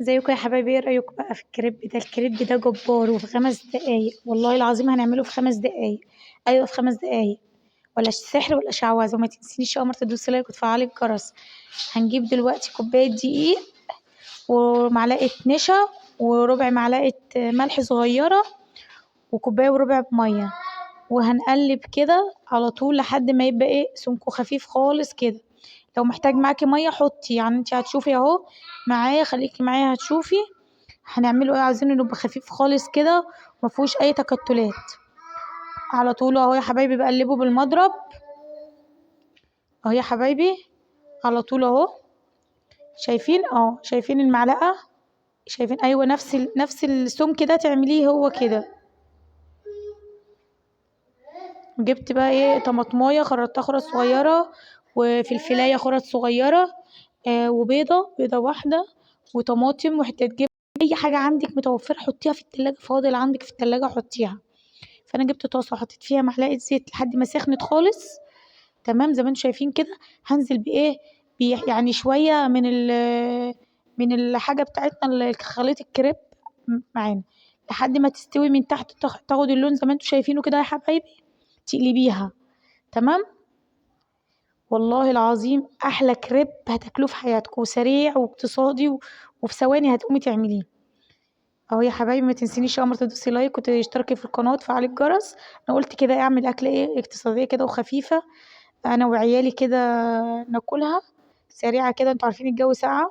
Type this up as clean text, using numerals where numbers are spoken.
ازيكم يا حبايبي؟ ايه رايكم بقى في الكريب ده؟ الكريب ده جبار وفي 5 دقايق، والله العظيم هنعمله في 5 دقايق. ايوه في 5 دقايق. ولا سحر ولا شعوذه. وما تنسينيش يا قمر تدوسي لايك وتفعلي الجرس. هنجيب دلوقتي كوبايه دقيق ومعلقه نشا وربع معلقه ملح صغيره وكوبايه وربع ميه، وهنقلب كده على طول لحد ما يبقى ايه سمكه خفيف خالص كده. لو محتاج معاكي ميه حطي، يعني انت هتشوفي اهو معايا، خليكي معايا هتشوفي. هنعمله ايه؟ عايزينه يبقى خفيف خالص كده ومفيهوش اي تكتلات. على طول اهو يا حبايبي بقلبه بالمضرب اهو يا حبايبي، على طول اهو. شايفين؟ اه شايفين المعلقه؟ شايفين؟ ايوه نفس السمك ده تعمليه هو كده. جبت بقى ايه طماطمايه خرطتها خرط صغيره، وفلفلايه خرط صغيره، وبيضه واحده، وطماطم وحته جبن. اي حاجه عندك متوفره حطيها في التلاجة، فاضل عندك في التلاجة حطيها. فانا جبت طاسه وحطيت فيها معلقه زيت لحد ما سخنت خالص. تمام زي ما انتم شايفين كده. هنزل بايه؟ يعني شويه من الحاجه بتاعتنا خليط الكريب معانا لحد ما تستوي من تحت، تاخد اللون زي ما انتم شايفينه كده يا حبايبي. تقلبيها. تمام. والله العظيم احلى كريب هتاكلوه في حياتكم، وسريع واقتصادي وفي ثواني هتقومي تعمليه. اهو يا حبايبي ما تنسينيش يا قمر تدوسي لايك وتشتركي في القناه وتفعلي الجرس. انا قلت كده اعمل اكله ايه اقتصاديه كده وخفيفه، انا وعيالي كده ناكلها سريعه كده. انتوا عارفين الجو ساقعه.